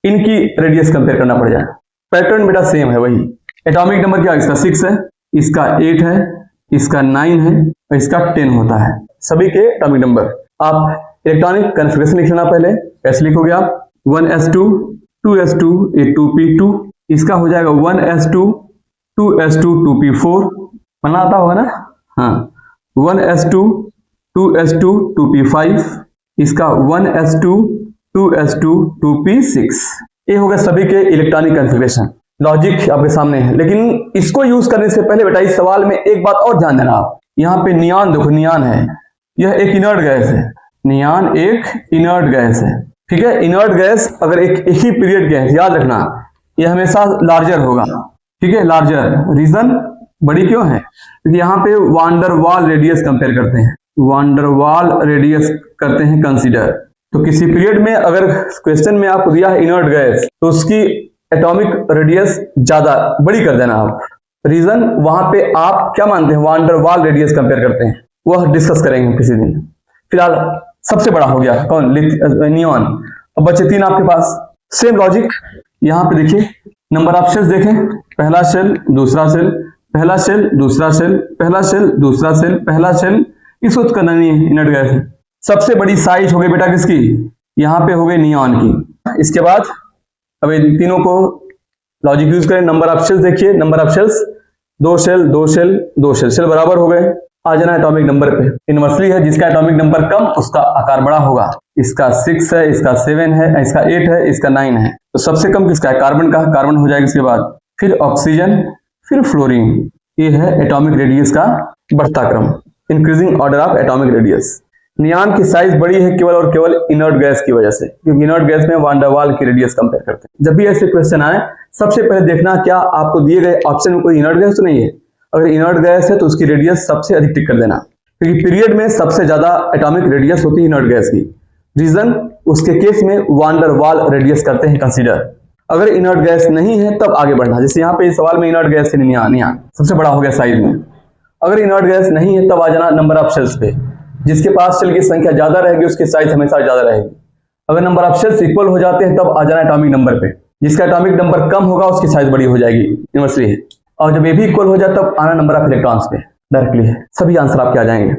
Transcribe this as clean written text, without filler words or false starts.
इनकी radius compare करना पड़ जाए। पैटर्न बेटा सेम है वही। एटॉमिक नंबर क्या, इसका 6 है, इसका 8 है, इसका 9 है और इसका 10 होता है, सभी के एटॉमिक नंबर। आप इलेक्ट्रॉनिक कन्फिगरेशन लिख लेना पहले। कैसे लिखोगे आप, 1s2 2s2 2p2, इसका हो जाएगा 1s2 2s2 2p4, बनना आता होगा ना, हाँ 1s2 2s2 2p5, इसका 1s2 2s2 2p6। ये होगा सभी के इलेक्ट्रॉनिक कन्फिगरेशन। लॉजिक आपके सामने है, लेकिन इसको यूज करने से पहले बेटा इस सवाल में एक बात और ध्यान देना आप। यहाँ पे नियॉन देखो, नियॉन है, यह एक इनर्ट गैस है, नियॉन एक इनर्ट गैस है, ठीक है। इनर्ट गैस अगर एक ही पीरियड गैस, याद रखना यह हमेशा लार्जर होगा, ठीक है, लार्जर। रीजन बड़ी क्यों है, क्योंकि यहाँ पे वान डेर वाल रेडियस कंपेयर करते हैं, वान डेर वाल रेडियस करते हैं कंसीडर। तो किसी पीरियड में अगर क्वेश्चन में आपको दिया है इनर्ट गैस, तो उसकी एटॉमिक रेडियस ज्यादा बड़ी कर देना आप। रीजन वहां पे आप क्या मानते हैं, वान डेर वाल रेडियस कंपेयर करते हैं, वह डिस्कस करेंगे किसी दिन। फिलहाल सबसे बड़ा हो गया कौन, नियॉन। अब बचे 3 आपके पास। सेम लॉजिक यहाँ पे देखिए, नंबर ऑफ शेल्स देखें, पहला शेल दूसरा शेल, पहला शेल दूसरा शेल, पहला शेल दूसरा शेल, पहला शेल, इसको करना नहीं है, इनर्ट गैस है। सबसे बड़ी साइज हो गई बेटा किसकी, यहाँ पे हो गई नियॉन की। इसके बाद अब इन तीनों को लॉजिक यूज करें। नंबर ऑफ शेल्स देखिए, number of shells 2 shell 2 shell 2 shell, shell बराबर हो गए। आ जाना एटॉमिक नंबर पे, इनवर्सली है, जिसका एटॉमिक नंबर कम उसका आकार बड़ा होगा। इसका 6 है, इसका 7 है, इसका 8 है, इसका 9 है, तो सबसे कम किसका है, कार्बन का, कार्बन हो जाएगा। इसके बाद फिर ऑक्सीजन, फिर फ्लोरीन। ये है एटॉमिक रेडियस का बढ़ता क्रम, increasing order of atomic radius. Neon की साइज बड़ी है केवल और केवल इनर्ट गैस की वजह से, क्योंकि इनर्ट गैस में वान डेर वाल की रेडियस कंपेयर करते हैं। जब भी ऐसे क्वेश्चन आए, सबसे पहले देखना क्या आपको दिए गए ऑप्शन में कोई इनर्ट गैस तो नहीं है। अगर इनर्ट गैस है तो उसकी रेडियस सबसे अधिक टिक कर देना, क्योंकि पीरियड में सबसे ज्यादा एटॉमिक रेडियस होती है इनर्ट गैस की। रीजन उसके केस में वान डेर वाल रेडियस करते हैं कंसीडर। अगर इनर्ट गैस नहीं है तब आगे बढ़ना, जैसे यहाँ पे इस सवाल में इनर्ट गैस है नियॉन, सबसे बड़ा हो गया साइज में। अगर इनर्ट गैस नहीं है तब आ जाना नंबर ऑफ शेल्स पे, जिसके पास शेल की संख्या ज्यादा रहेगी उसकी साइज हमेशा ज्यादा रहेगी। अगर नंबर ऑफ शेल्स इक्वल हो जाते हैं तब आ जाना एटॉमिक नंबर पे, जिसका एटॉमिक नंबर कम होगा उसकी साइज बड़ी हो जाएगी, इनवर्सली है। और जब ये भी इक्वल हो जाए तब आना नंबर ऑफ इलेक्ट्रॉन्स पे, डायरेक्टली है। सभी आंसर आपके आ जाएंगे।